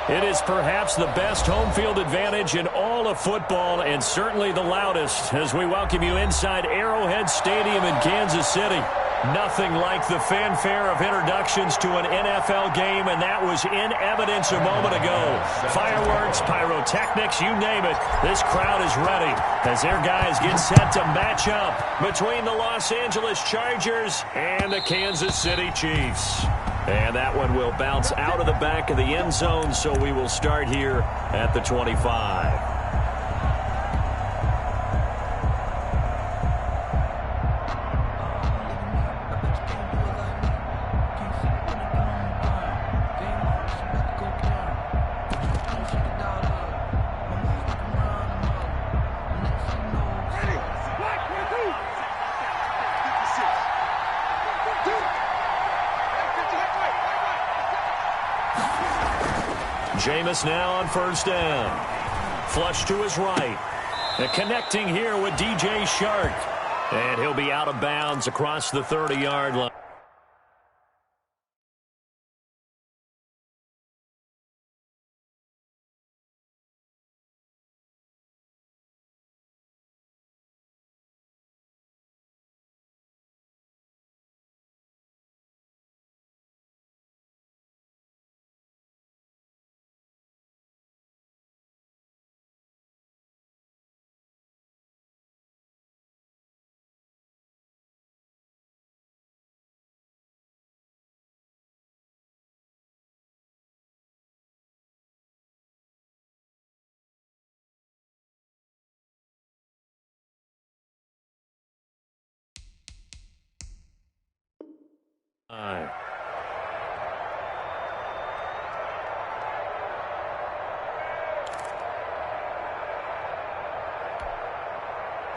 It is perhaps the best home field advantage in all of football and certainly the loudest as we welcome you inside Arrowhead Stadium in Kansas City. Nothing like the fanfare of introductions to an NFL game, and that was in evidence a moment ago. Fireworks, pyrotechnics, you name it. This crowd is ready as their guys get set to match up between the Los Angeles Chargers and the Kansas City Chiefs. And that one will bounce out of the back of the end zone, so we will start here at the 25. Jameis now on first down. Flush to his right. And connecting here with DJ Shark. And he'll be out of bounds across the 30-yard line.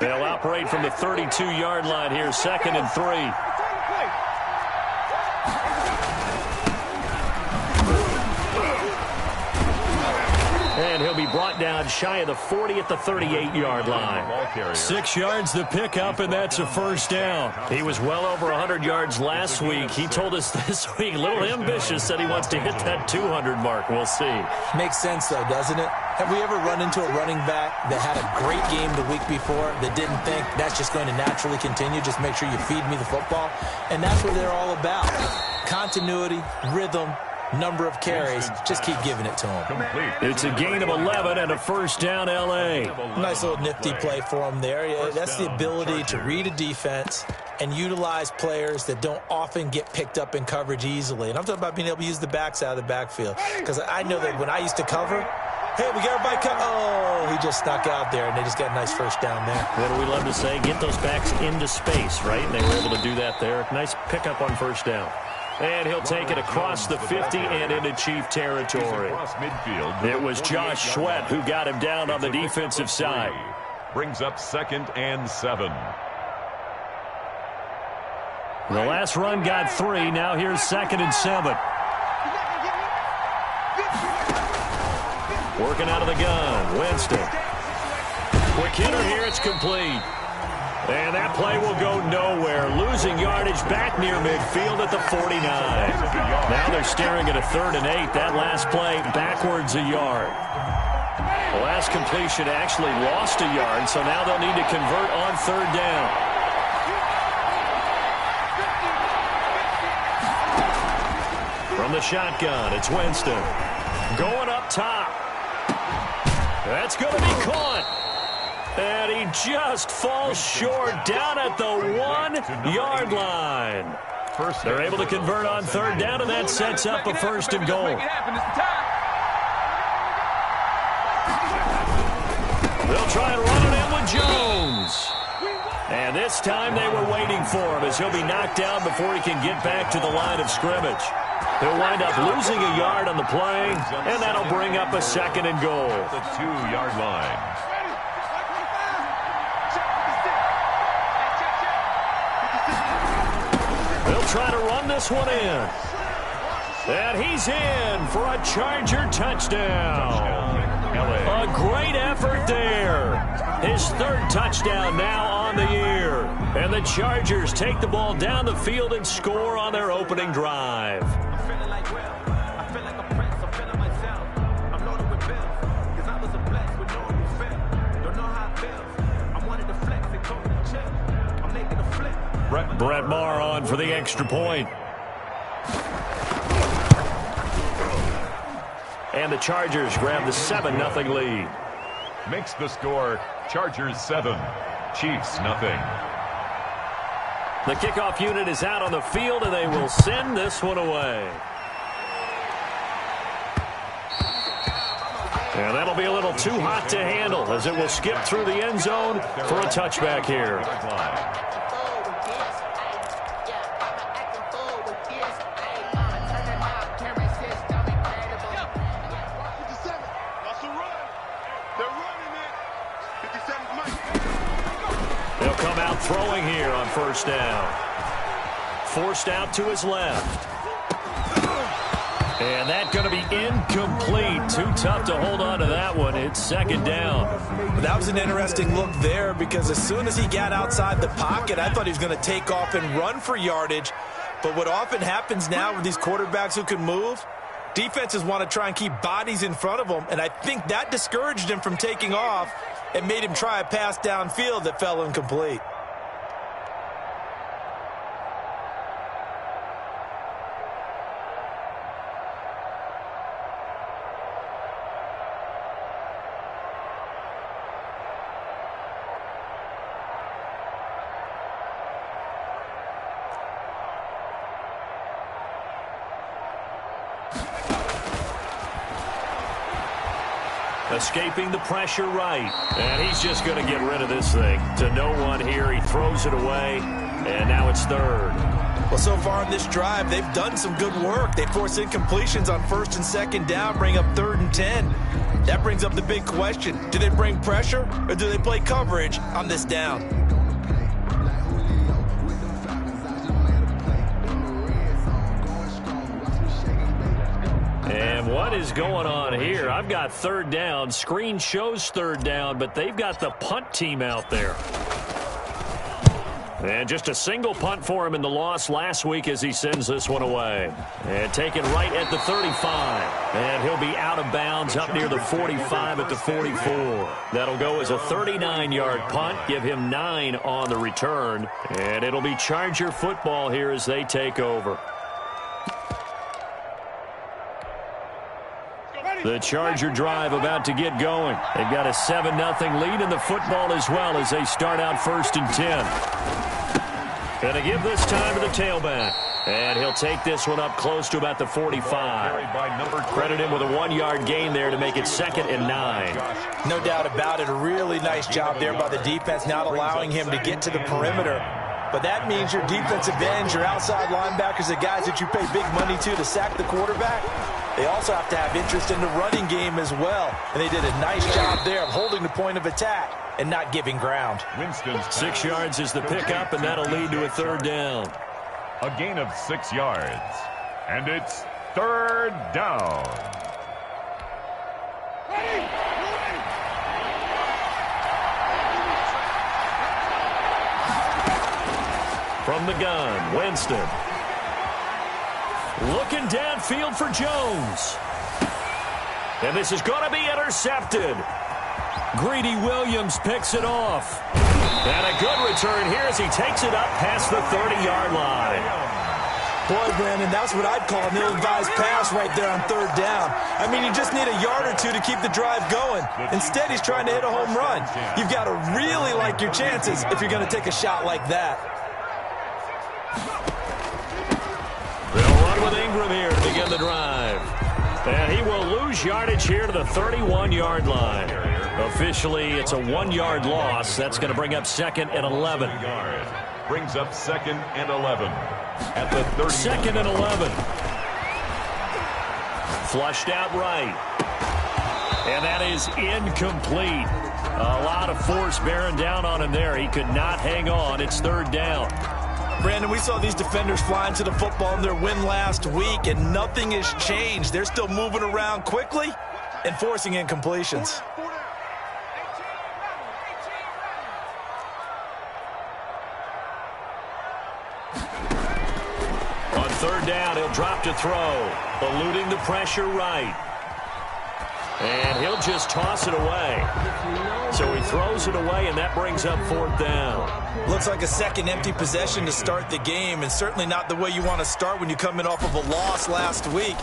They'll operate from the 32-yard line here, 2nd and 3. And he'll be brought down shy of the 40 at the 38-yard line. 6 yards the pickup, and that's a first down. He was well over 100 yards last week. He told us this week, a little ambitious, said he wants to hit that 200 mark. We'll see. Makes sense, though, doesn't it? Have we ever run into a running back that had a great game the week before that didn't think that's just going to naturally continue? Just make sure you feed me the football. And that's what they're all about. Continuity, rhythm, number of carries. Just keep giving it to him. It's a gain of 11 and a first down, L.A. Nice little nifty play for him there. That's the ability to read a defense and utilize players that don't often get picked up in coverage easily. And I'm talking about being able to use the backs out of the backfield. Because I know that when I used to cover, hey, we got everybody covered. Oh, he just snuck out there, and they just got a nice first down there. What do we love to say? Get those backs into space, right? And they were able to do that there. Nice pickup on first down. And he'll take it across the 50 and into Chief territory. It was Josh Sweat who got him down on the defensive side. Brings up 2nd and 7. The last run got 3. Now here's 2nd and 7. Working out of the gun. Winston. Quick hitter here. It's complete. And that play will go nowhere. Losing yardage back near midfield at the 49. Now they're staring at a 3rd and 8. That last play backwards a yard. The last completion actually lost a yard, so now they'll need to convert on 3rd down. From the shotgun, it's Winston. Going up top. That's going to be caught. And he just falls short down at the 1-yard line. They're able to convert on 3rd down, and that sets up a 1st and goal. They'll try and run it in with Jones. And this time they were waiting for him as he'll be knocked down before he can get back to the line of scrimmage. He'll wind up losing a yard on the play, and that'll bring up a 2nd and goal. The 2-yard line. They'll try to run this one in. And he's in for a Charger touchdown. A great effort there. His 3rd touchdown now on the year. And the Chargers take the ball down the field and score on their opening drive. Brett Maher on for the extra point. And the Chargers grab the 7-0 lead. Makes the score Chargers 7, Chiefs 0. The kickoff unit is out on the field, and they will send this one away. And that'll be a little too hot to handle as it will skip through the end zone for a touchback here. They'll come out throwing here on first down. Forced out to his left. And that's going to be incomplete. Too tough to hold on to that one. It's second down. That was an interesting look there because as soon as he got outside the pocket, I thought he was going to take off and run for yardage. But what often happens now with these quarterbacks who can move, defenses want to try and keep bodies in front of them. And I think that discouraged him from taking off and made him try a pass downfield that fell incomplete. Escaping the pressure right. And he's just going to get rid of this thing. To no one here. He throws it away. And now it's third. Well, so far on this drive, they've done some good work. They force incompletions on first and second down, bring up 3rd and 10. That brings up the big question. Do they bring pressure or do they play coverage on this down? And what is going on here? I've got 3rd down. Screen shows 3rd down, but they've got the punt team out there. And just a single punt for him in the loss last week as he sends this one away. And taken right at the 35. And he'll be out of bounds up near the 45 at the 44. That'll go as a 39-yard punt. Give him 9 on the return. And it'll be Charger football here as they take over. The Charger drive about to get going. They've got a 7-0 lead in the football as well as they start out 1st and 10. Going to give this time to the tailback. And he'll take this one up close to about the 45. Credit him with a 1-yard gain there to make it 2nd and 9. No doubt about it. A really nice job there by the defense, not allowing him to get to the perimeter. But that means your defensive ends, your outside linebackers, the guys that you pay big money to sack the quarterback, they also have to have interest in the running game as well. And they did a nice job there of holding the point of attack and not giving ground. 6 yards is the pickup, and that'll lead to a 3rd down. A gain of 6 yards. And it's 3rd down. From the gun, Winston. Looking downfield for Jones. And this is going to be intercepted. Greedy Williams picks it off. And a good return here as he takes it up past the 30-yard line. Boy, Brandon, that's what I'd call an ill-advised pass right there on 3rd down. I mean, you just need a yard or two to keep the drive going. Instead, he's trying to hit a home run. You've got to really like your chances if you're going to take a shot like that. They'll run with Ingram here to begin the drive. And he will lose yardage here to the 31-yard line. Officially, it's a 1-yard loss. That's going to bring up 2nd and 11. Brings up 2nd and 11. At the 30. 2nd and 11. Flushed out right. And that is incomplete. A lot of force bearing down on him there. He could not hang on. It's 3rd down. Brandon, we saw these defenders flying to the football in their win last week, and nothing has changed. They're still moving around quickly and forcing incompletions. On 3rd down, he'll drop to throw. Eluding the pressure right. And he'll just toss it away. So he throws it away, and that brings up 4th down. Looks like a second empty possession to start the game, and certainly not the way you want to start when you're coming off of a loss last week.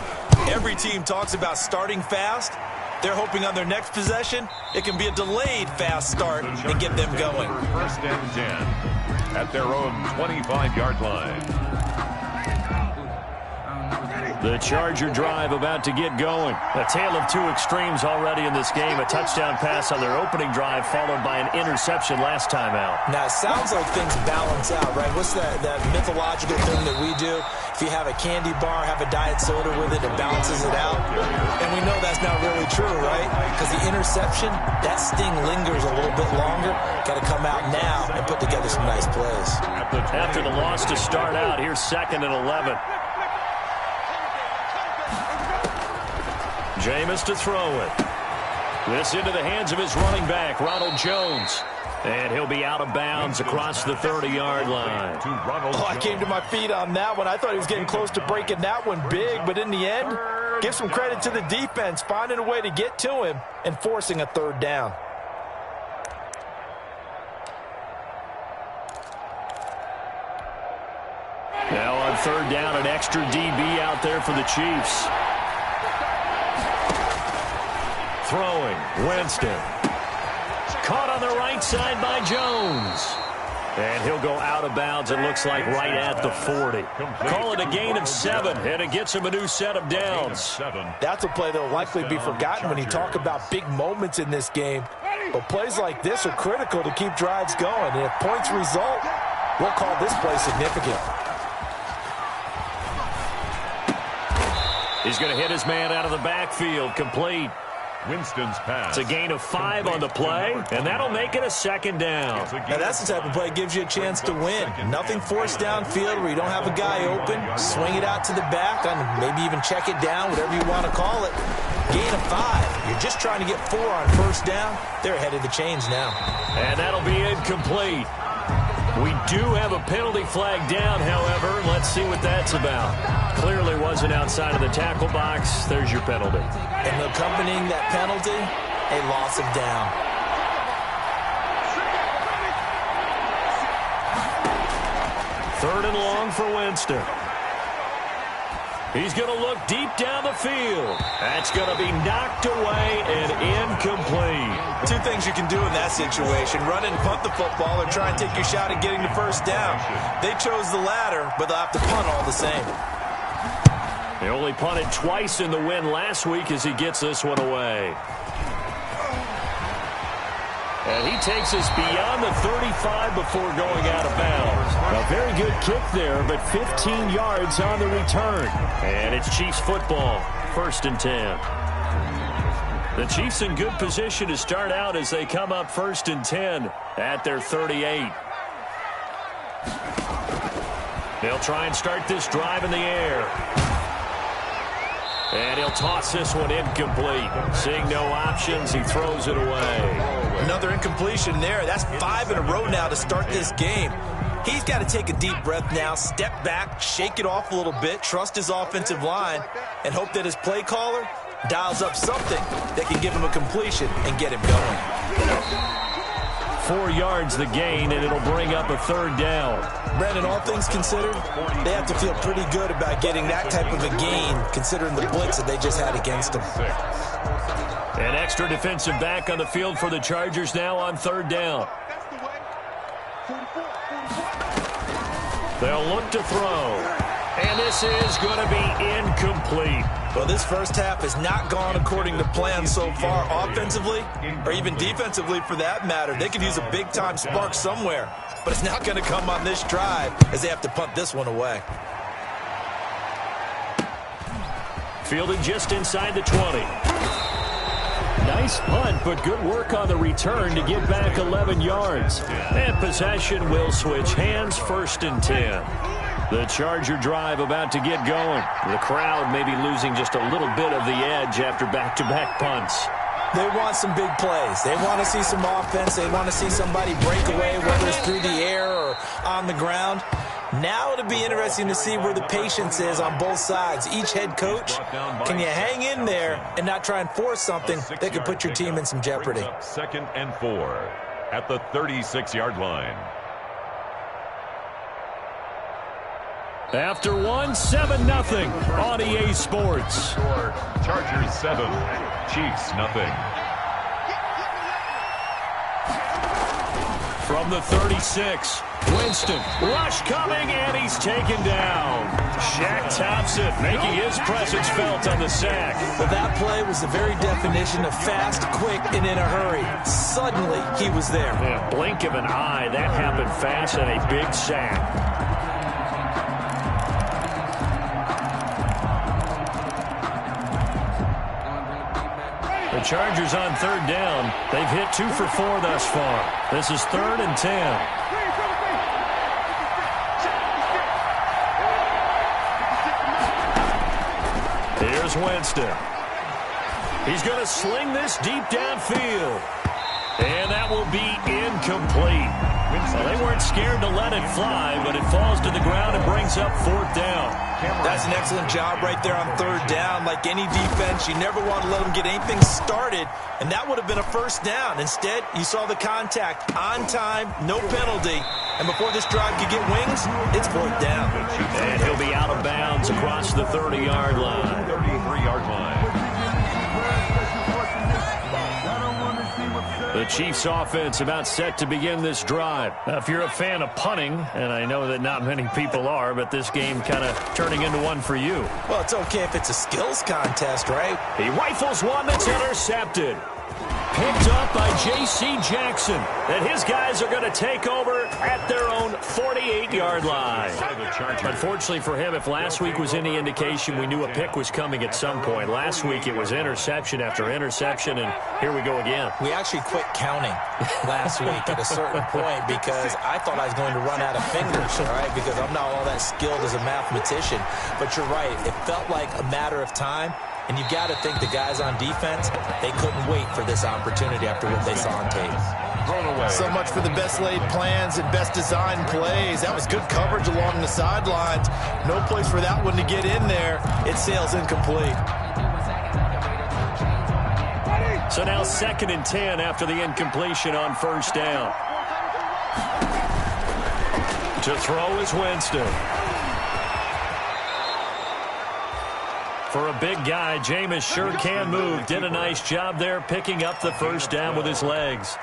Every team talks about starting fast. They're hoping on their next possession, it can be a delayed fast start and get them going. 1st and 10 at their own 25-yard line. The Charger drive about to get going. A tale of two extremes already in this game. A touchdown pass on their opening drive followed by an interception last time out. Now, it sounds like things balance out, right? What's that mythological thing that we do? If you have a candy bar, have a diet soda with it, it balances it out. And we know that's not really true, right? Because the interception, that sting lingers a little bit longer. Got to come out now and put together some nice plays. After the loss to start out, here's 2nd and 11. Jameis to throw it. This into the hands of his running back, Ronald Jones. And he'll be out of bounds across the 30-yard line. Oh, I came to my feet on that one. I thought he was getting close to breaking that one big, but in the end, give some credit to the defense, finding a way to get to him and forcing a 3rd down. Now on 3rd down, an extra DB out there for the Chiefs. Throwing, Winston. Caught on the right side by Jones. And he'll go out of bounds, it looks like, right at the 40. Call it a gain of 7, and it gets him a new set of downs. That's a play that will likely be forgotten when you talk about big moments in this game. But plays like this are critical to keep drives going. And if points result, we'll call this play significant. He's going to hit his man out of the backfield, complete. Winston's pass. It's a gain of 5 on the play, and that'll make it a 2nd down. Now, that's the type of play that gives you a chance to win. Nothing forced downfield where you don't have a guy open. Swing it out to the back, and maybe even check it down, whatever you want to call it. Gain of 5. You're just trying to get 4 on 1st down. They're ahead of the chains now. And that'll be incomplete. We do have a penalty flag down, however. Let's see what that's about. Clearly wasn't outside of the tackle box. There's your penalty. And accompanying that penalty, a loss of down. 3rd and long for Winston. He's going to look deep down the field. That's going to be knocked away and incomplete. 2 things you can do in that situation. Run and punt the football or try and take your shot at getting the 1st down. They chose the latter, but they'll have to punt all the same. He only punted twice in the win last week as he gets this one away. And he takes us beyond the 35 before going out of bounds. A very good kick there, but 15 yards on the return. And it's Chiefs football, 1st and 10. The Chiefs in good position to start out as they come up 1st and 10 at their 38. They'll try and start this drive in the air. And he'll toss this one incomplete. Seeing no options, he throws it away. Another incompletion there. That's 5 in a row now to start this game. He's got to take a deep breath now, step back, shake it off a little bit, trust his offensive line, and hope that his play caller dials up something that can give him a completion and get him going. 4 yards the gain, and it'll bring up a 3rd down. Brandon, all things considered, they have to feel pretty good about getting that type of a gain, considering the blitz that they just had against them. An extra defensive back on the field for the Chargers now on 3rd down. They'll look to throw. And this is going to be incomplete. Well, this first half has not gone according to plan so far offensively, or even defensively for that matter. They could use a big-time spark somewhere, but it's not going to come on this drive as they have to punt this one away. Fielded just inside the 20. Nice punt, but good work on the return to get back 11 yards. And possession will switch hands, 1st and 10. The Charger drive about to get going. The crowd may be losing just a little bit of the edge after back-to-back punts. They want some big plays. They want to see some offense. They want to see somebody break away, whether it's through the air or on the ground. Now it'll be interesting to see where the patience is on both sides. Each head coach, can you hang in there and not try and force something that could put your team in some jeopardy? 2nd and 4 at the 36-yard line. After 7-0 on EA Sports. Chargers 7, Chiefs 0. From the 36, Winston, rush coming, and he's taken down. Shaq Thompson making his presence felt on the sack. Well, that play was the very definition of fast, quick, and in a hurry. Suddenly, he was there. Yeah, blink of an eye, that happened fast, and a big sack. The Chargers on 3rd down. They've hit 2 for 4 thus far. This is 3rd and 10. Here's Winston. He's going to sling this deep downfield. And that will be incomplete. Well, they weren't scared to let it fly, but it falls to the ground and brings up 4th down. That's an excellent job right there on 3rd down. Like any defense, you never want to let them get anything started, and that would have been a 1st down. Instead, you saw the contact on time, no penalty, and before this drive could get wings, it's 4th down. And he'll be out of bounds across the 30-yard line. 33-yard line. The Chiefs offense about set to begin this drive. Now, if you're a fan of punting, and I know that not many people are, but this game kind of turning into one for you. Well, it's okay if it's a skills contest, right? He rifles one that's intercepted. Picked up by J.C. Jackson. And his guys are going to take over at their own 48-yard line. Unfortunately for him, if last week was any indication, we knew a pick was coming at some point. Last week it was interception after interception, and here we go again. We actually quit counting last week at a certain point because I thought I was going to run out of fingers, all right, because I'm not all that skilled as a mathematician. But you're right. It felt like a matter of time. And you've got to think the guys on defense, they couldn't wait for this opportunity after what they saw on tape. So much for the best laid plans and best designed plays. That was good coverage along the sidelines. No place for that one to get in there. It sails incomplete. So now 2nd and 10 after the incompletion on 1st down. To throw is Winston. For a big guy, Jameis sure can move. Did a nice job there picking up the 1st down with his legs.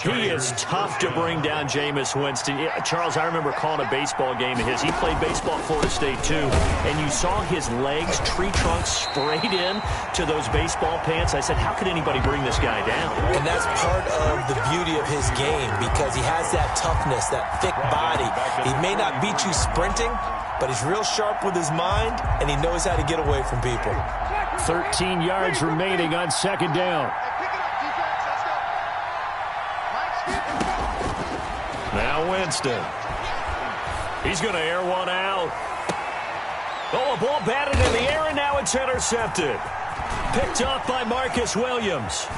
He is tough to bring down Jameis Winston. Yeah, Charles, I remember calling a baseball game of his. He played baseball at Florida State, too. And you saw his legs, tree trunks sprayed in to those baseball pants. I said, how could anybody bring this guy down? And that's part of the beauty of his game because he has that toughness, that thick body. He may not beat you sprinting, but he's real sharp with his mind, and he knows how to get away from people. 13 yards remaining on 2nd down. Now Winston. He's going to air one out. Oh, a ball batted in the air, and now it's intercepted. Picked up by Marcus Williams.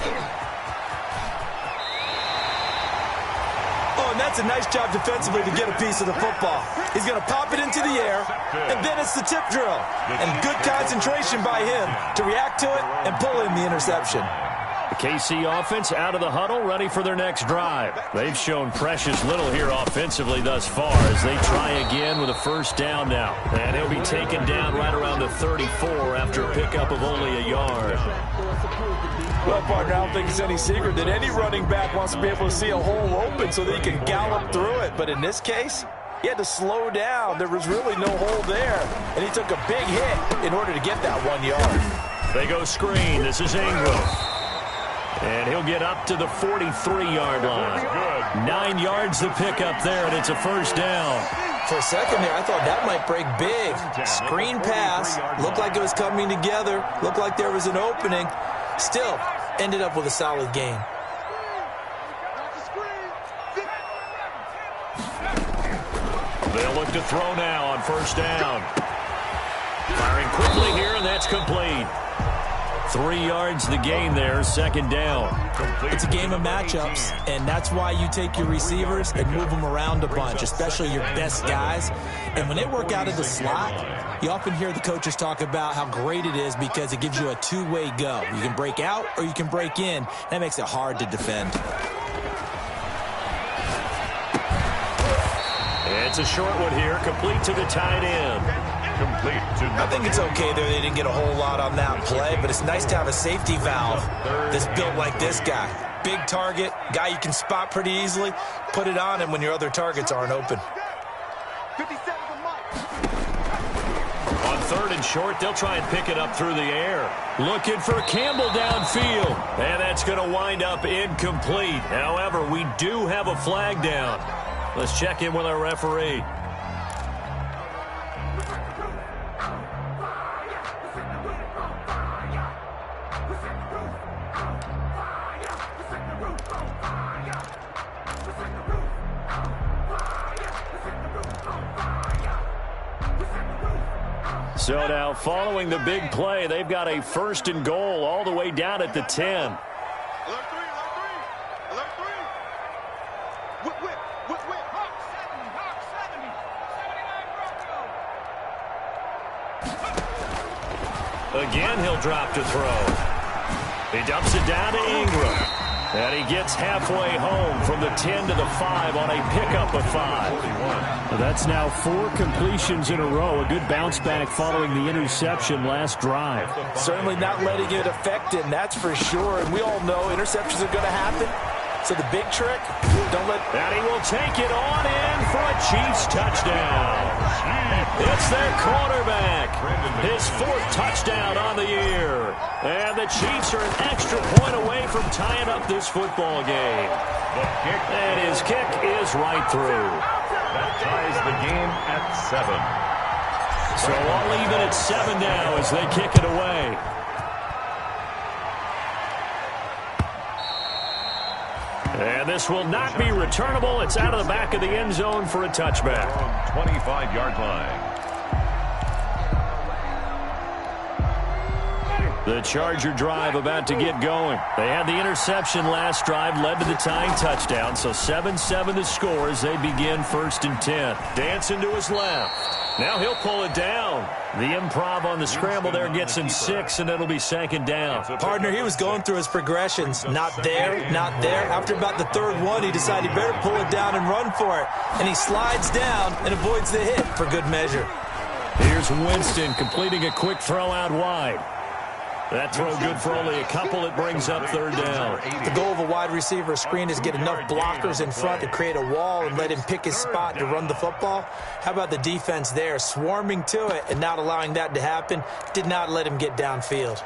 Oh, and that's a nice job defensively to get a piece of the football. He's going to pop it into the air, and then it's the tip drill. And good concentration by him to react to it and pull in the interception. The KC offense out of the huddle, ready for their next drive. They've shown precious little here offensively thus far as they try again with a 1st down now. And he'll be taken down right around the 34 after a pickup of only a yard. Well, partner, I don't think it's any secret that any running back wants to be able to see a hole open so that he can gallop through it. But in this case, he had to slow down. There was really no hole there. And he took a big hit in order to get that 1 yard. They go screen. This is Ingram. And he'll get up to the 43-yard line. 9 yards to pick up there, and it's a 1st down. For a second there, I thought that might break big. Screen pass. Looked like it was coming together. Looked like there was an opening. Still, ended up with a solid gain. They'll look to throw now on 1st down. Firing quickly here, and that's complete. 3 yards the gain there, second down. It's a game of matchups, and that's why you take your receivers and move them around a bunch, especially your best guys. And when they work out of the slot, you often hear the coaches talk about how great it is because it gives you a two-way go. You can break out or you can break in. That makes it hard to defend. It's a short one here, complete to the tight end. I think it's okay there. They didn't get a whole lot on that play, but it's nice to have a safety valve that's built like this guy. Big target, guy you can spot pretty easily. Put it on him when your other targets aren't open. On third and short, they'll try and pick it up through the air. Looking for Campbell downfield, and that's going to wind up incomplete. However, we do have a flag down. Let's check in with our referee. So now, following the big play, they've got a first and goal all the way down at the 10. Alert three. Whip. Hawk 70, Again, he'll drop to throw. He dumps it down to Ingram. And he gets halfway home from the 10 to the 5 on a pickup of 5. Well, that's now 4 completions in a row. A good bounce back following the interception last drive. Certainly not letting it affect him, that's for sure. And we all know interceptions are going to happen. So the big trick, don't let... And he will take it on in for a Chiefs touchdown. It's their quarterback. His 4th touchdown on the year. And the Chiefs are an extra point away from tying up this football game. And his kick is right through. That ties the game at 7. So all even at 7 now as they kick it away. And this will not be returnable. It's out of the back of the end zone for a touchback. 25-yard line. The Charger drive about to get going. They had the interception last drive, led to the tying touchdown. So 7-7 the score as they begin 1st and 10. Dancing to his left. Now he'll pull it down. The improv on the scramble there gets him 6, and it'll be 2nd down. Partner, he was going through his progressions. Not there, not there. After about the 3rd one, he decided he better pull it down and run for it. And he slides down and avoids the hit for good measure. Here's Winston completing a quick throw out wide. That throw good for only a couple. It brings up 3rd down. The goal of a wide receiver screen is get enough blockers in front to create a wall and let him pick his spot to run the football. How about the defense there, swarming to it and not allowing that to happen? Did not let him get downfield.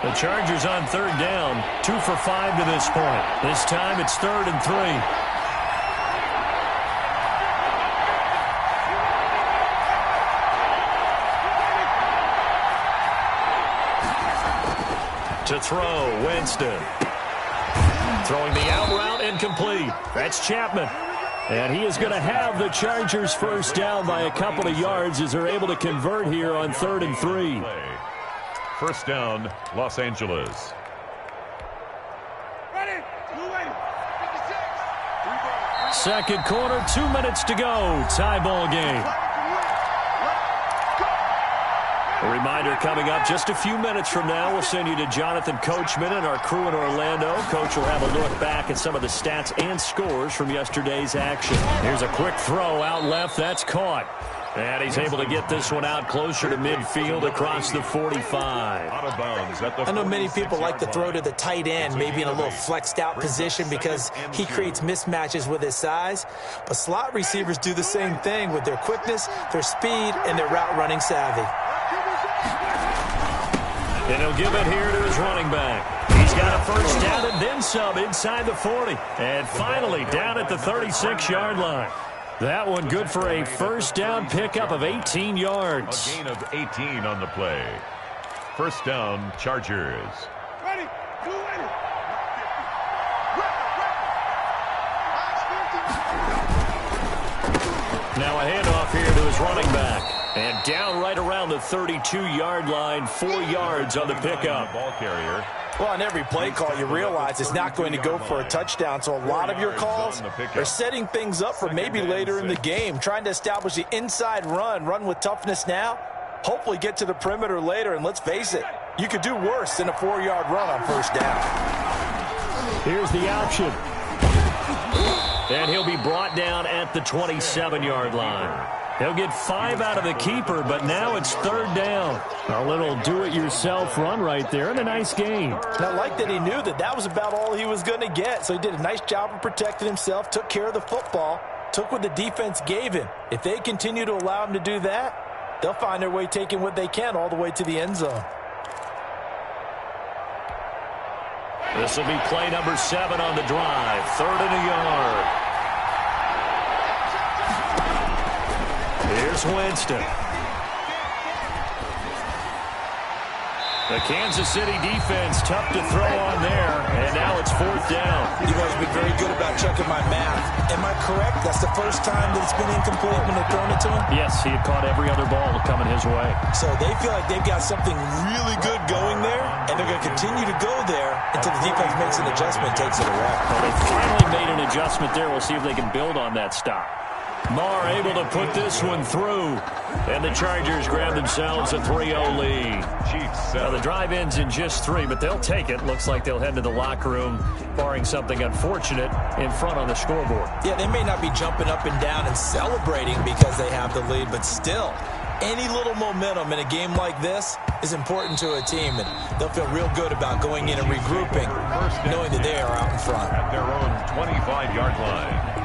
The Chargers on 3rd down, 2 for 5 to this point. This time it's 3rd and 3. To throw, Winston. Throwing the out route incomplete. That's Chapman. And he is going to have the Chargers first down by a couple of yards as they're able to convert here on 3rd and 3. First down, Los Angeles. Ready. 56. Second quarter, 2 minutes to go. Tie ball game. A reminder coming up just a few minutes from now. We'll send you to Jonathan Coachman and our crew in Orlando. Coach will have a look back at some of the stats and scores from yesterday's action. Here's a quick throw out left. That's caught. And he's able to get this one out closer to midfield across the 45. Out of bounds at the I know many people like to throw to the tight end, maybe in a little flexed out position because he creates mismatches with his size. But slot receivers do the same thing with their quickness, their speed, and their route running savvy. And he'll give it here to his running back. He's got a first down and then some inside the 40. And finally down at the 36-yard line. That one good for a first down pickup of 18 yards. A gain of 18 on the play. First down, Chargers. Ready. Now a handoff here to his running back. And down right around the 32-yard line, 4 yards on the pickup. Ball carrier. Well, on every play call, you realize it's not going to go for a touchdown, so a lot of your calls are setting things up for maybe later in the game, trying to establish the inside run with toughness now, hopefully get to the perimeter later, and let's face it, you could do worse than a 4-yard run on first down. Here's the option. And he'll be brought down at the 27-yard line. He'll get 5 out of the keeper, but now it's 3rd down. A little do-it-yourself run right there, and a nice gain. And I like that he knew that was about all he was going to get, so he did a nice job of protecting himself, took care of the football, took what the defense gave him. If they continue to allow him to do that, they'll find their way taking what they can all the way to the end zone. This will be play number 7 on the drive. 3rd and a yard. Here's Winston. The Kansas City defense tough to throw on there, and now it's 4th down. You guys have been very good about checking my math. Am I correct? That's the first time that it's been incomplete when they've thrown it to him? Yes, he had caught every other ball coming his way. So they feel like they've got something really good going there, and they're going to continue to go there until the defense makes an adjustment and takes it away. Well, they finally made an adjustment there. We'll see if they can build on that stop. Marr able to put this one through. And the Chargers grab themselves a 3-0 lead. Now, the drive ends in just 3, but they'll take it. Looks like they'll head to the locker room, barring something unfortunate, in front on the scoreboard. Yeah, they may not be jumping up and down and celebrating because they have the lead, but still, any little momentum in a game like this is important to a team, and they'll feel real good about going in and regrouping, knowing that they are out in front. At their own 25-yard line.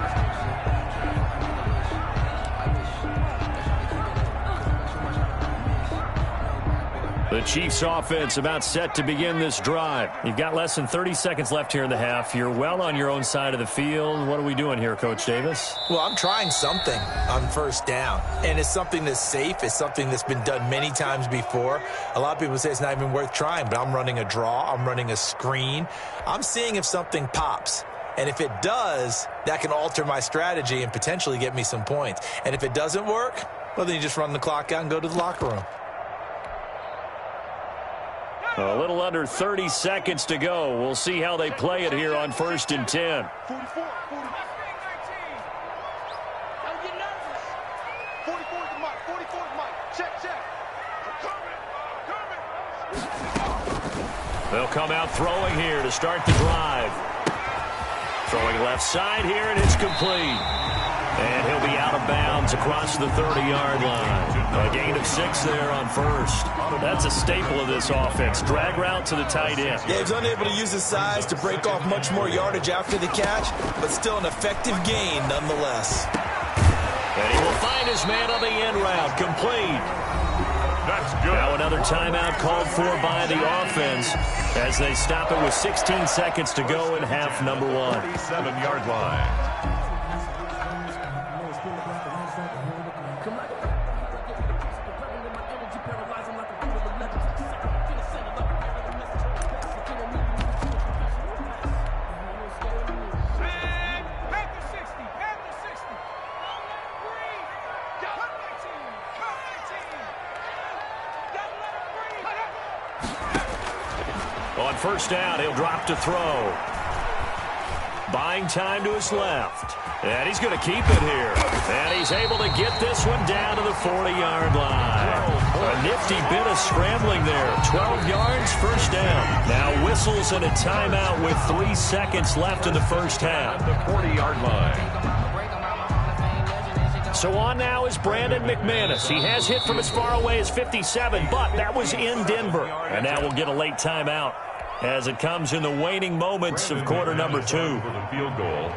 The Chiefs offense about set to begin this drive. You've got less than 30 seconds left here in the half. You're well on your own side of the field. What are we doing here, Coach Davis? Well, I'm trying something on first down, and it's something that's safe. It's something that's been done many times before. A lot of people say it's not even worth trying, but I'm running a draw. I'm running a screen. I'm seeing if something pops. And if it does, that can alter my strategy and potentially get me some points. And if it doesn't work, well, then you just run the clock out and go to the locker room. A little under 30 seconds to go. We'll see how they play it here on 1st and 10. 44, 40. 44 is the mic. 44 is the mic. Check. They'll come out throwing here to start the drive. Throwing left side here, and it's complete. And he'll be out of bounds across the 30-yard line. A gain of 6 there on first. That's a staple of this offense. Drag route to the tight end. Yeah, he's unable to use his size to break off much more yardage after the catch, but still an effective gain nonetheless. And he will find his man on the end route. Complete. That's good. Now another timeout called for by the offense as they stop it with 16 seconds to go in half number 1. 37-yard line. On first down, he'll drop to throw. Buying time to his left. And he's going to keep it here. And he's able to get this one down to the 40-yard line. A nifty bit of scrambling there. 12 yards, first down. Now whistles and a timeout with 3 seconds left in the first half. The 40-yard line. So on now is Brandon McManus. He has hit from as far away as 57, but that was in Denver. And now we'll get a late timeout as it comes in the waning moments of quarter number 2. For the field goal,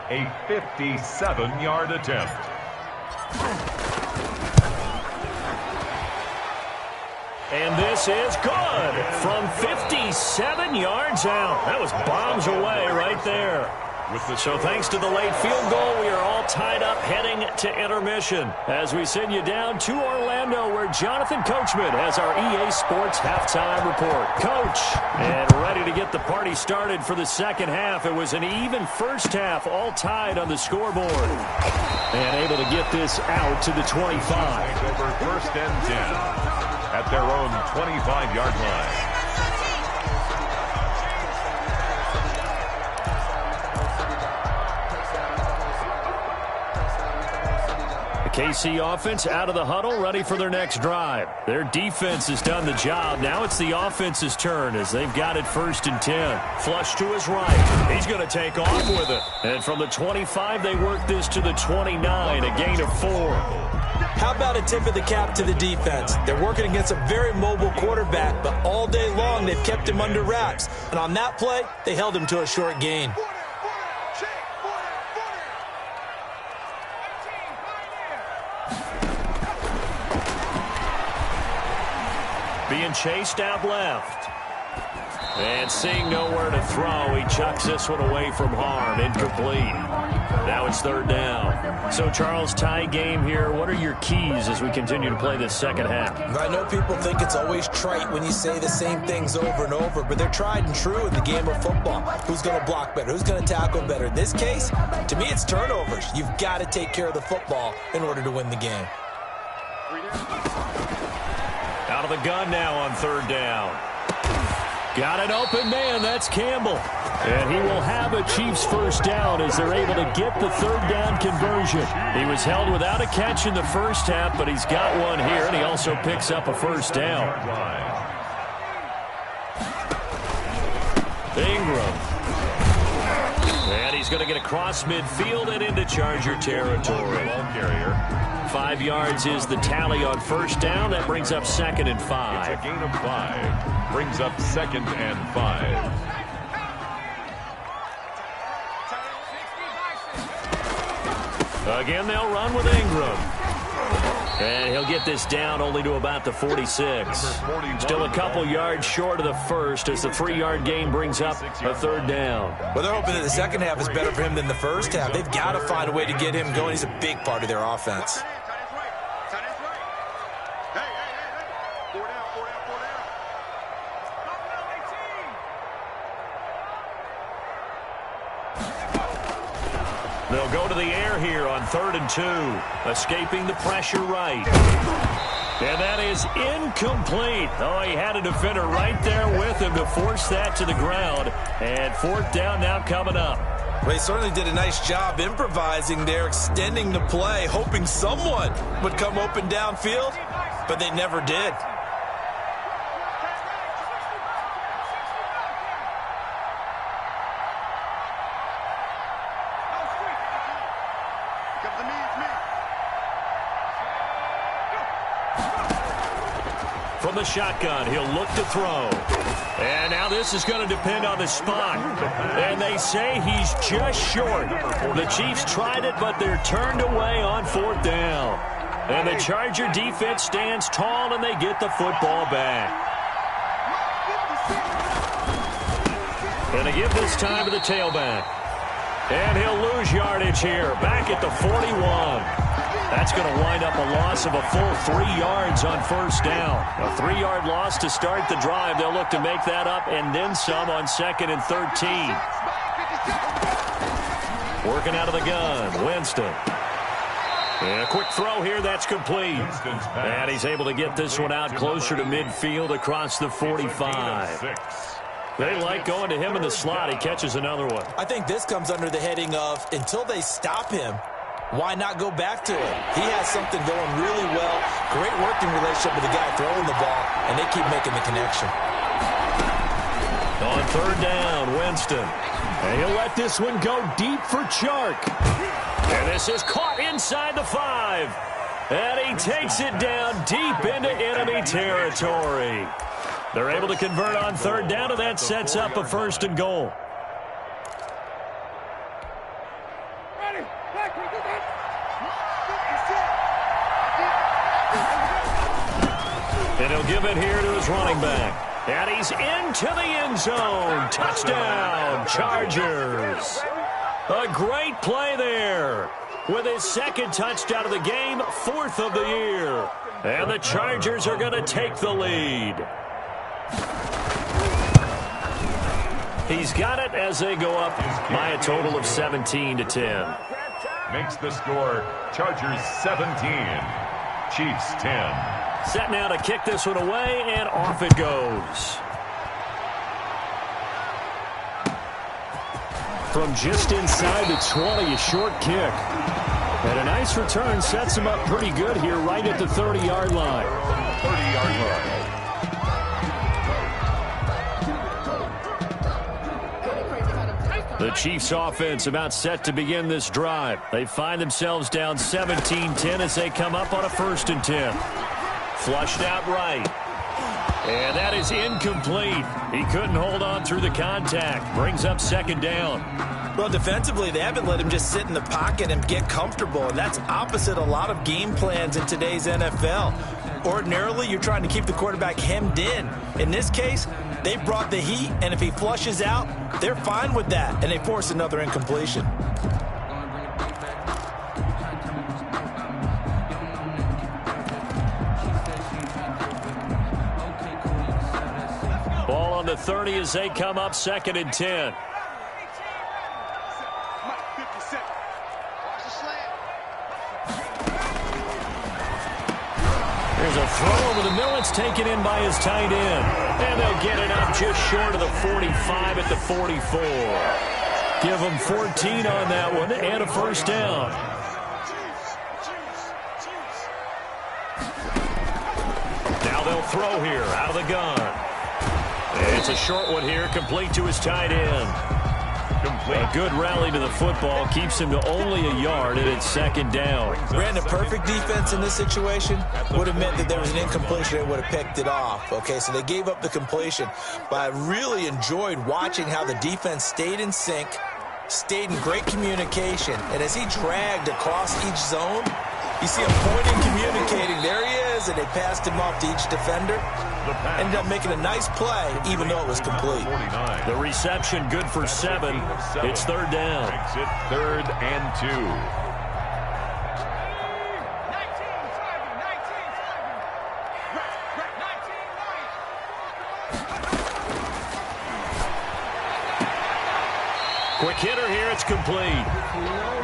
a 57-yard attempt. And this is good from 57 yards out. That was bombs away right there. So thanks to the late field goal, we are all tied up heading to intermission as we send you down to Orlando where Jonathan Coachman has our EA Sports halftime report. Coach, and ready to get the party started for the second half. It was an even first half, all tied on the scoreboard. And able to get this out to the 25. Over first and 10 at their own 25-yard line. KC offense out of the huddle, ready for their next drive. Their defense has done the job. Now it's the offense's turn as they've got it first and 10. Flush to his right. He's going to take off with it. And from the 25, they work this to the 29, a gain of 4. How about a tip of the cap to the defense? They're working against a very mobile quarterback, but all day long they've kept him under wraps. And on that play, they held him to a short gain. Being chased out left. And seeing nowhere to throw, he chucks this one away from harm. Incomplete. Now it's third down. So, Charles, tie game here. What are your keys as we continue to play this second half? I know people think it's always trite when you say the same things over and over, but they're tried and true in the game of football. Who's going to block better? Who's going to tackle better? In this case, to me, it's turnovers. You've got to take care of the football in order to win the game. Out of the gun now on third down. Got an open man. That's Campbell. And he will have a Chiefs first down as they're able to get the third down conversion. He was held without a catch in the first half, but he's got one here, and he also picks up a first down. Ingram. And he's going to get across midfield and into Charger territory. 5 yards is the tally on first down. That brings up second and 5. It's a gain of 5. Brings up second and 5. Again, they'll run with Ingram. And he'll get this down only to about the 46. Still a couple yards short of the first as the 3-yard gain brings up a third down. Well, they're hoping that the second half is better for him than the first half. They've got to find a way to get him going. He's a big part of their offense. They'll go to the air here on 3rd and 2. Escaping the pressure right. And that is incomplete. Oh, he had a defender right there with him to force that to the ground. And 4th down now coming up. Well, he certainly did a nice job improvising there, extending the play, hoping someone would come open downfield, but they never did. From the shotgun, he'll look to throw. And now this is going to depend on the spot. And they say he's just short. The Chiefs tried it, but they're turned away on 4th down. And the Charger defense stands tall, and they get the football back. And they give this time to the tailback. And he'll lose yardage here, back at the 41. That's going to wind up a loss of a full 3 yards on first down. A 3-yard loss to start the drive. They'll look to make that up and then some on 2nd and 13. Working out of the gun, Winston. And a quick throw here, that's complete. And he's able to get this one out closer to midfield across the 45. They like going to him in the slot. He catches another one. I think this comes under the heading of until they stop him, why not go back to it? He has something going really well. Great working relationship with the guy throwing the ball, and they keep making the connection. On 3rd down, Winston. And he'll let this one go deep for Chark. And this is caught inside the 5. And he takes it down deep into enemy territory. They're able to convert on 3rd down, and that sets up a 1st and goal. And he'll give it here to his running back. And he's into the end zone. Touchdown, Chargers. A great play there. With his second touchdown of the game, 4th of the year. And the Chargers are going to take the lead. He's got it as they go up by a total of 17-10. Makes the score Chargers 17, Chiefs 10. Set now to kick this one away, and off it goes. From just inside the 20, a short kick. And a nice return sets him up pretty good here right at the 30-yard line. 30-yard line. The Chiefs offense about set to begin this drive. They find themselves down 17-10 as they come up on a 1st and 10. Flushed out right. And that is incomplete. He couldn't hold on through the contact. Brings up 2nd down. Well, defensively, they haven't let him just sit in the pocket and get comfortable, and that's opposite a lot of game plans in today's NFL. Ordinarily, you're trying to keep the quarterback hemmed in. In this case, they brought the heat, and if he flushes out, they're fine with that, and they force another incompletion. Ball on the 30 as they come up 2nd and 10. There's a throw over the middle. It's taken in by his tight end. And they'll get it up just short of the 45 at the 44. Give them 14 on that one and a 1st down. Now they'll throw here out of the gun. It's a short one here, complete to his tight end. A good rally to the football keeps him to only a yard, and it's 2nd down. Brandon, perfect defense in this situation would have meant that there was an incompletion and would have picked it off. Okay, so they gave up the completion. But I really enjoyed watching how the defense stayed in sync, stayed in great communication, and as he dragged across each zone, you see him pointing, communicating. There he is, and they passed him off to each defender. Ended up making a nice play, even though it was complete. The reception good for 7. It's 3rd down. Makes it 3rd and 2. Quick hitter here, it's complete.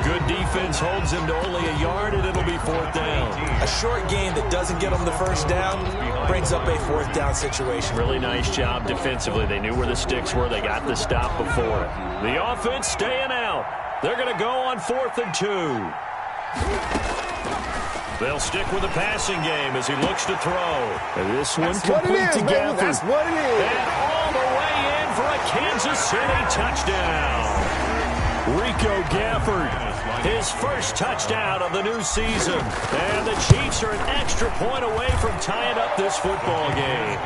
Good defense holds him to only a yard, and it'll be 4th down. A short game that doesn't get them the 1st down brings up a 4th down situation. Really nice job defensively. They knew where the sticks were. They got the stop before it. The offense staying out. They're going to go on 4th and 2. They'll stick with the passing game as he looks to throw. And this one complete to Gafford. That's what it is. And all the way in for a Kansas City touchdown. Rico Gafford, his 1st touchdown of the new season. And the Chiefs are an extra point away from tying up this football game.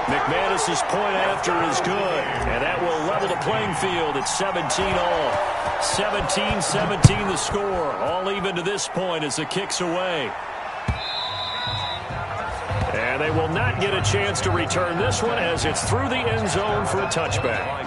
McManus's point after is good, and that will level the playing field at 17 all. 17-17 the score, all even to this point as the kick's away. And they will not get a chance to return this one as it's through the end zone for a touchback.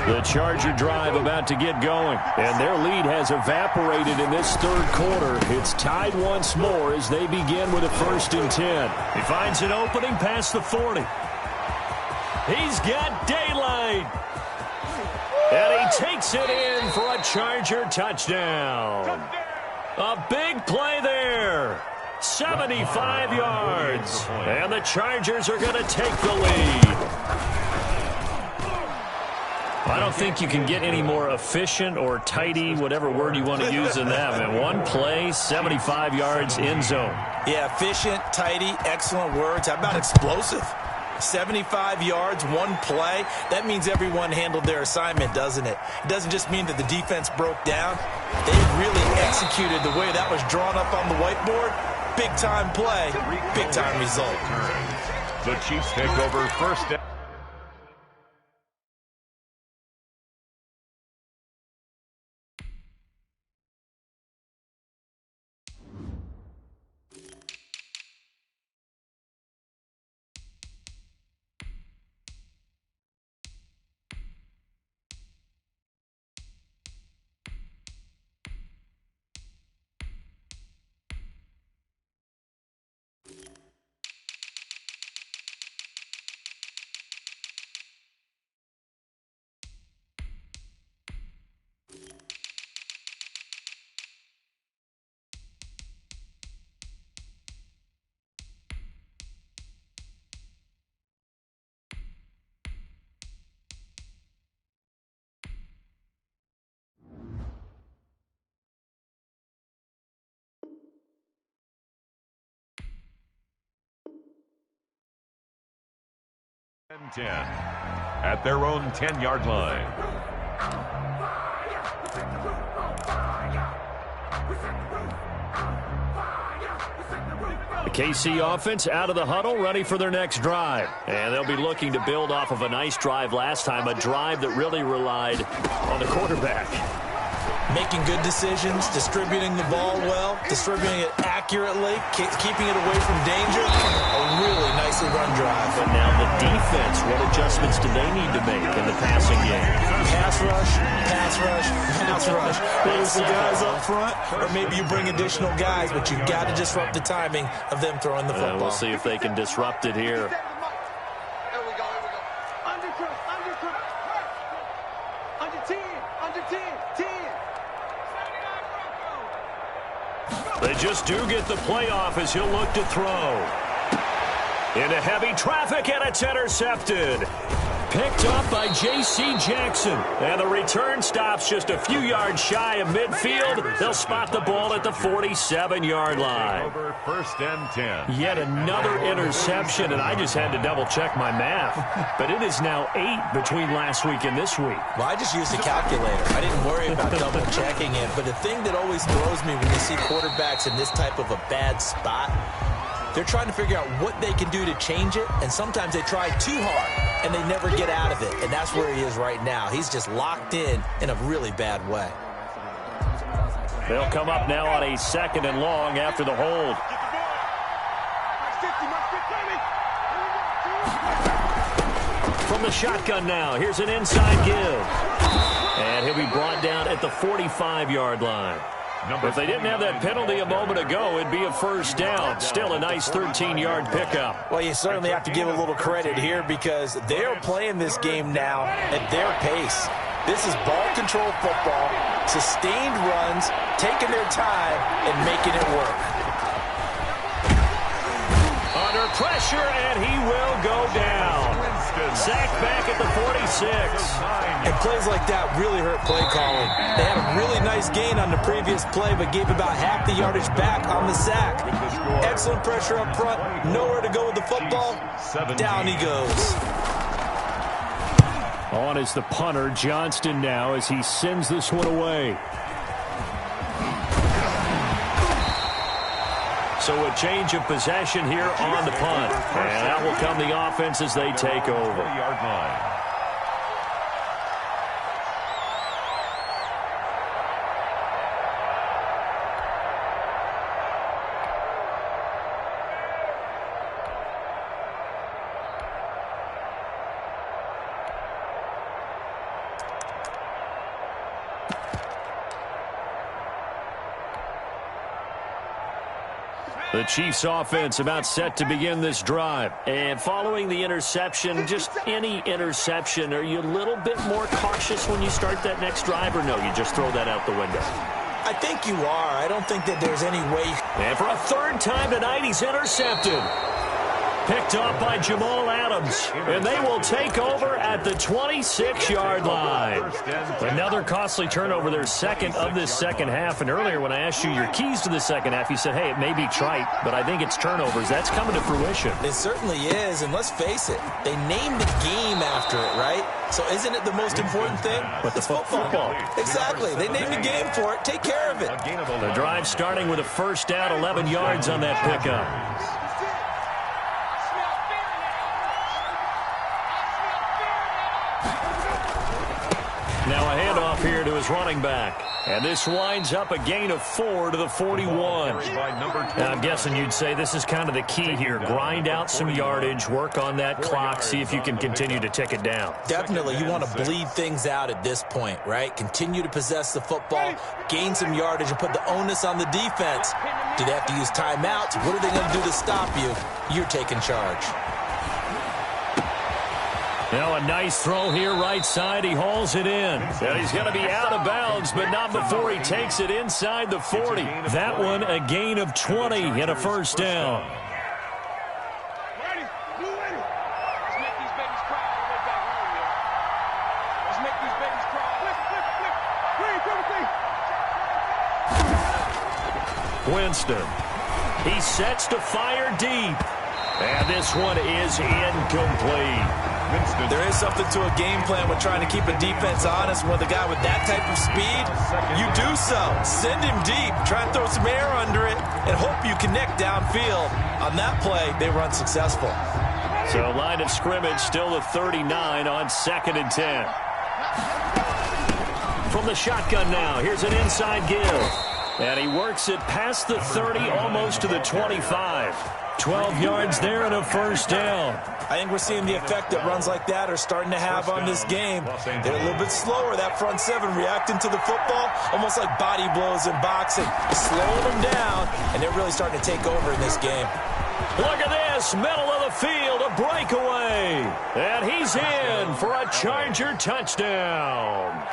The Charger drive about to get going, and their lead has evaporated in this 3rd quarter. It's tied once more as they begin with a 1st and 10. He finds an opening past the 40. He's got daylight. And he takes it in for a Charger touchdown. A big play there. 75 yards. And the Chargers are going to take the lead. I don't think you can get any more efficient or tidy, whatever word you want to use in that. Man, one play, 75 yards, end zone. Yeah, efficient, tidy, excellent words. How about explosive? 75 yards, one play. That means everyone handled their assignment, doesn't it? It doesn't just mean that the defense broke down. They really executed the way that was drawn up on the whiteboard. Big-time play, big-time result. The Chiefs take over 1st down. and 10 at their own 10-yard line. The KC offense out of the huddle, ready for their next drive. And they'll be looking to build off of a nice drive last time, a drive that really relied on the quarterback. Making good decisions, distributing the ball well, distributing it accurately, keeping it away from danger. A really nicely run drive. But now the defense, what adjustments do they need to make in the passing game? Pass rush, pass rush, pass rush. Whether it's the guys up front or maybe you bring additional guys, but you've got to disrupt the timing of them throwing the football. We'll see if they can disrupt it here. Here we go. Under 10, under 10, 10. They just do get the playoff as he'll look to throw. Into heavy traffic, and it's intercepted. Picked up by J.C. Jackson. And the return stops just a few yards shy of midfield. They'll spot the ball at the 47-yard line. Over 1st and 10. Yet another interception, and I just had to double-check my math. But it is now 8 between last week and this week. Well, I just used a calculator. I didn't worry about double-checking it. But the thing that always throws me when you see quarterbacks in this type of a bad spot, they're trying to figure out what they can do to change it, and sometimes they try too hard, and they never get out of it. And that's where he is right now. He's just locked in a really bad way. They'll come up now on a 2nd and long after the hold. From the shotgun now, here's an inside give. And he'll be brought down at the 45-yard line. If they didn't have that penalty a moment ago, it'd be a 1st down. Still a nice 13-yard pickup. Well, you certainly have to give a little credit here because they're playing this game now at their pace. This is ball control football, sustained runs, taking their time, and making it work. Under pressure, and he will go down. Sacked back at the 46. And plays like that really hurt play calling. They had a really nice gain on the previous play, but gave about half the yardage back on the sack. Excellent pressure up front. Nowhere to go with the football. Down he goes. On is the punter, Johnston, now as he sends this one away. So a change of possession here on the punt. And out will come the offense as they take over. 40-yard line. The Chiefs offense about set to begin this drive. And following the interception, just any interception, are you a little bit more cautious when you start that next drive, or no, you just throw that out the window? I think you are. I don't think that there's any way. And for a 3rd time tonight, he's intercepted. Picked up by Jamal Adams. And they will take over at the 26-yard line. Another costly turnover, their 2nd of this second half. And earlier when I asked you your keys to the second half, you said, hey, it may be trite, but I think it's turnovers. That's coming to fruition. It certainly is, and let's face it, they named the game after it, right? So isn't it the most important thing? But the football. Exactly. They named the game for it. Take care of it. The drive starting with a 1st down, 11 yards on that pickup. Now a handoff here to his running back. And this winds up a gain of 4 to the 41. Now I'm guessing you'd say this is kind of the key here. Grind out some yardage, work on that clock, see if you can continue to tick it down. Definitely. You want to bleed things out at this point, right? Continue to possess the football, gain some yardage, and put the onus on the defense. Do they have to use timeouts? What are they going to do to stop you? You're taking charge. Now a nice throw here right side. He hauls it in. And he's going to be out of bounds, but not before he takes it inside the 40. That one a gain of 20 and a 1st down. Ready? Blue ready. Let's make these babies cry all the way back home, yo. Let's make these babies cry. Flip. Winston. He sets to fire deep. And this one is incomplete. There is something to a game plan with trying to keep a defense honest. With a guy with that type of speed, you do so. Send him deep. Try and throw some air under it and hope you connect downfield. On that play, they were unsuccessful. So line of scrimmage still at 39 on 2nd and 10. From the shotgun now, here's an inside give. And he works it past the 30, almost to the 25. 12 yards there and a first down. I think we're seeing the effect that runs like that are starting to have on this game. They're a little bit slower, that front seven, reacting to the football, almost like body blows in boxing, slowing them down, and they're really starting to take over in this game. Look at this, middle of the field, a breakaway. And he's in for a Charger touchdown.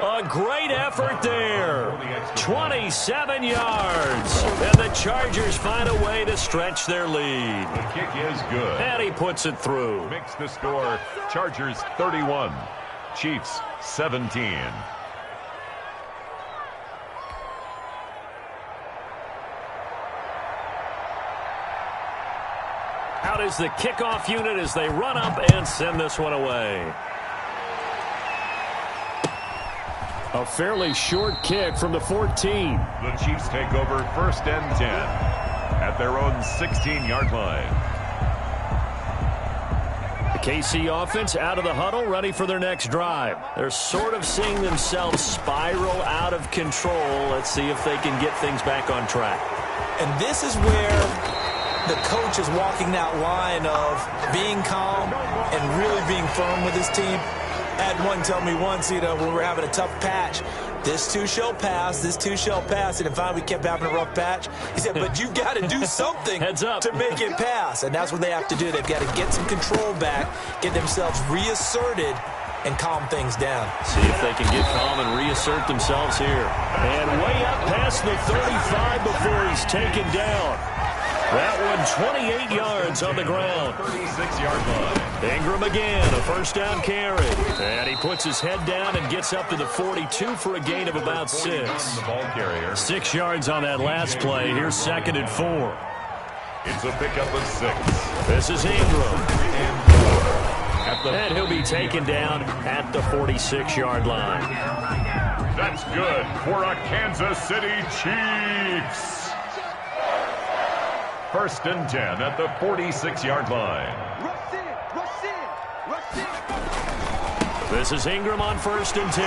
A great effort there. 27 yards. And the Chargers find a way to stretch their lead. The kick is good. And he puts it through. Makes the score Chargers 31, Chiefs 17. Out is the kickoff unit as they run up and send this one away. A fairly short kick from the 14. The Chiefs take over 1st and 10 at their own 16-yard line. The KC offense out of the huddle, ready for their next drive. They're sort of seeing themselves spiral out of control. Let's see if they can get things back on track. And this is where the coach is walking that line of being calm and really being firm with his team. I had one tell me once, when we were having a tough patch, this too shall pass, this too shall pass. And finally we kept having a rough patch. He said, but you've got to do something Heads up. to make it pass. And that's what they have to do. They've got to get some control back, get themselves reasserted, and calm things down. See if they can get calm and reassert themselves here. And way up past the 35 before he's taken down. That one 28 yards on the ground. 36-yard line. Ingram again, a first down carry. And he puts his head down and gets up to the 42 for a gain of about 6. The ball carrier. 6 yards on that last play. Here's 2nd and 4. It's a pickup of 6. This is Ingram. And he'll be taken down at the 46-yard line. That's good for a Kansas City Chiefs. 1st and 10 at the 46-yard line. This is Ingram on 1st and 10.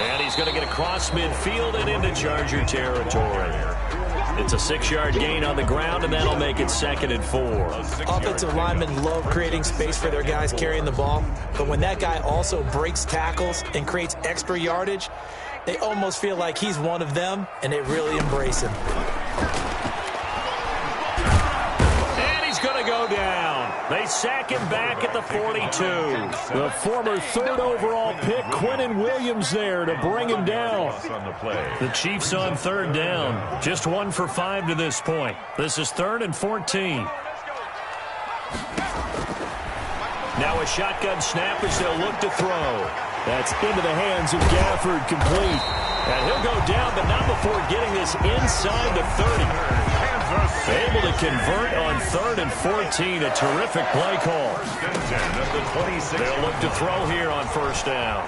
And he's going to get across midfield and into Charger territory. It's a 6-yard gain on the ground, and that'll make it 2nd and 4. Offensive linemen love creating space for their guys carrying the ball, but when that guy also breaks tackles and creates extra yardage, they almost feel like he's one of them, and they really embrace him. Go down. They sack him back at the 42. The former 3rd overall pick, Quentin Williams, there to bring him down. The Chiefs on 3rd down. Just 1 for 5 to this point. This is 3rd and 14. Now a shotgun snap as they'll look to throw. That's into the hands of Gafford, complete. And he'll go down, but not before getting this inside the 30. Able to convert on 3rd and 14. A terrific play call. They'll look to throw here on 1st down.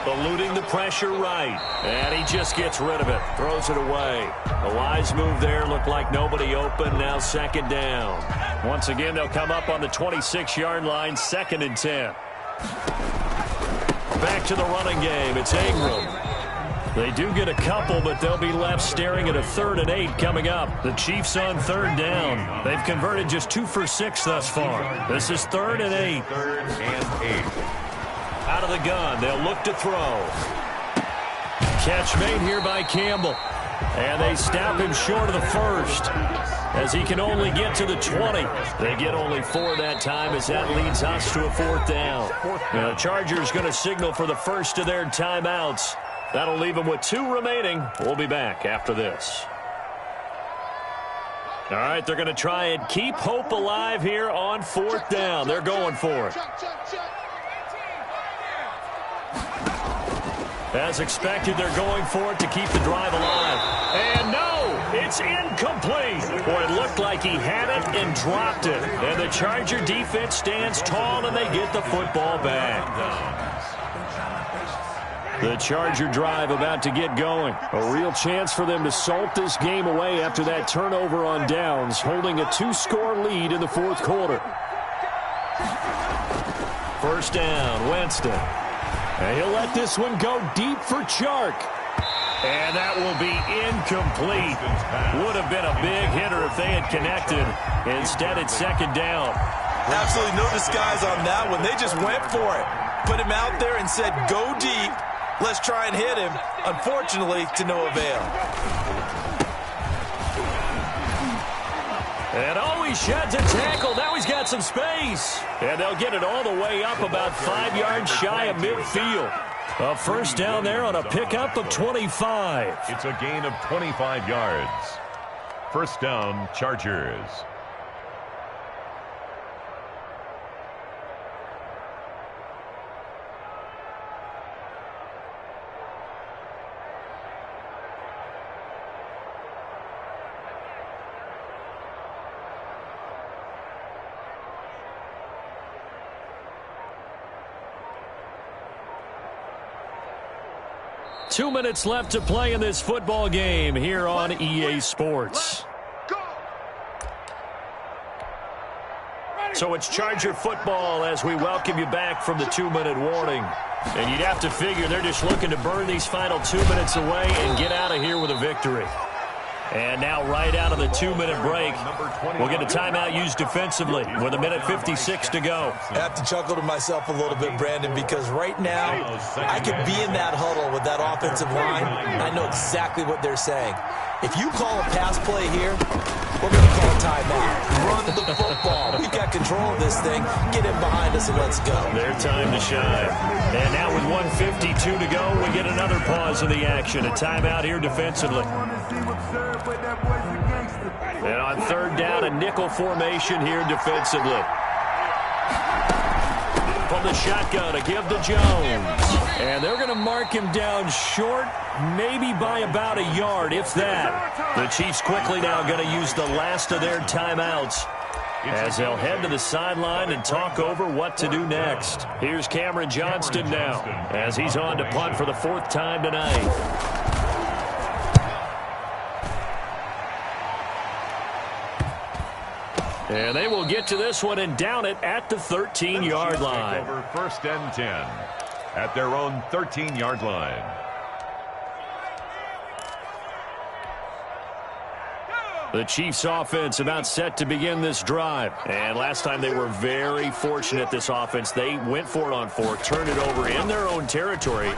Eluding the pressure right. And he just gets rid of it. Throws it away. A wise move there. Looked like nobody open. Now 2nd down. Once again, they'll come up on the 26-yard line. 2nd and 10. Back to the running game. It's Ingram. They do get a couple, but they'll be left staring at a 3rd and 8 coming up. The Chiefs on 3rd down. They've converted just 2 for 6 thus far. This is 3rd and 8. 3rd and 8. Out of the gun, they'll look to throw. Catch made here by Campbell. And they stop him short of the 1st, as he can only get to the 20. They get only 4 that time, as that leads us to a 4th down. Now, the Chargers going to signal for the first of their timeouts. That'll leave them with 2 remaining. We'll be back after this. All right, they're going to try and keep hope alive here on 4th down. They're going for it. As expected, they're going for it to keep the drive alive. And no! It's incomplete. Boy, it looked like he had it and dropped it. And the Charger defense stands tall, and they get the football back. The Charger drive about to get going. A real chance for them to salt this game away after that turnover on downs, holding a 2-score lead in the fourth quarter. First down, Winston. And he'll let this one go deep for Chark. And that will be incomplete. Would have been a big hitter if they had connected. Instead, it's second down. Absolutely no disguise on that one. They just went for it. Put him out there and said, go deep. Let's try and hit him. Unfortunately, to no avail. And he sheds a tackle. Now he's got some space. And they'll get it all the way up about 5 yards shy of midfield. A first down there on a pickup of 25. It's a gain of 25 yards. First down, Chargers. Two minutes left to play in this football game here on EA Sports. So it's Charger football as we welcome you back from the 2-minute warning. And you'd have to figure they're just looking to burn these final 2 minutes away and get out of here with a victory. And now right out of the 2-minute break, we'll get a timeout used defensively with 1:56 to go. I have to chuckle to myself a little bit, Brandon, because right now I could be in that huddle with that offensive line. I know exactly what they're saying. If you call a pass play here, we're going to call a timeout. Run the football. We've got control of this thing. Get in behind us and let's go. Their time to shine. And now with 1:52 to go, we get another pause in the action. A timeout here defensively. And on third down, a nickel formation here defensively. From the shotgun, a give to Jones. And they're going to mark him down short, maybe by about a yard, if that. The Chiefs quickly now going to use the last of their timeouts as they'll head to the sideline and talk over what to do next. Here's Cameron Johnston now as he's on to punt for the 4th time tonight. And they will get to this one and down it at the 13-yard line. Over 1st and 10 at their own 13-yard line. The Chiefs offense about set to begin this drive. And last time they were very fortunate, this offense. They went for it on 4, turned it over in their own territory,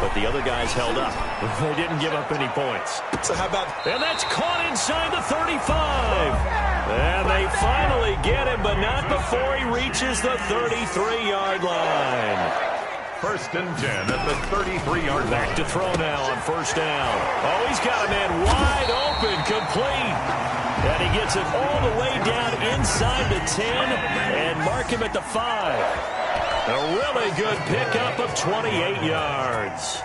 but the other guys held up. They didn't give up any points. So how about... And that's caught inside the 35. And they finally get him, but not before he reaches the 33-yard line. 1st and 10 at the 33-yard line. Back to throw now on first down. Oh, he's got a man wide open, complete. And he gets it all the way down inside the 10 and mark him at the 5. A really good pickup of 28 yards.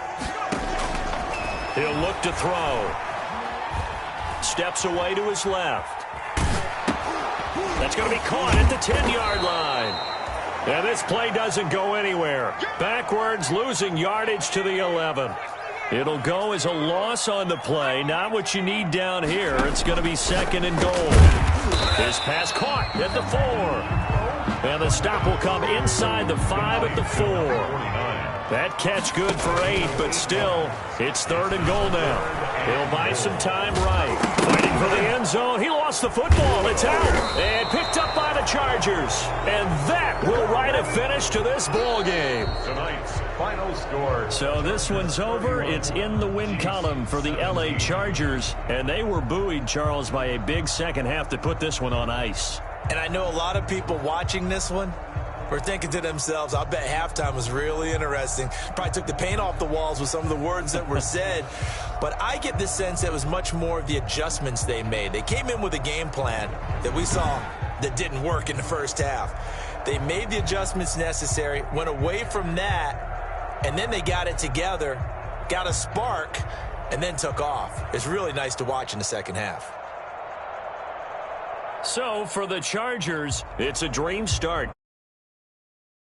He'll look to throw. Steps away to his left. That's going to be caught at the 10-yard line. And this play doesn't go anywhere. Backwards, losing yardage to the 11. It'll go as a loss on the play. Not what you need down here. It's going to be 2nd and goal. This pass caught at the 4. And the stop will come inside the 5 at the 4. That catch good for 8, but still, it's 3rd and goal now. He'll buy some time right. Fighting for the end zone. He lost the football. It's out. And picked up by the Chargers. And that will write a finish to this ball game. Tonight's final score. So this one's over. It's in the win column for the LA Chargers. And they were buoyed, Charles, by a big second half to put this one on ice. And I know a lot of people watching this one were thinking to themselves, I bet halftime was really interesting. Probably took the paint off the walls with some of the words that were said. But I get the sense that it was much more of the adjustments they made. They came in with a game plan that we saw that didn't work in the first half. They made the adjustments necessary, went away from that, and then they got it together, got a spark, and then took off. It's really nice to watch in the second half. So for the Chargers, it's a dream start.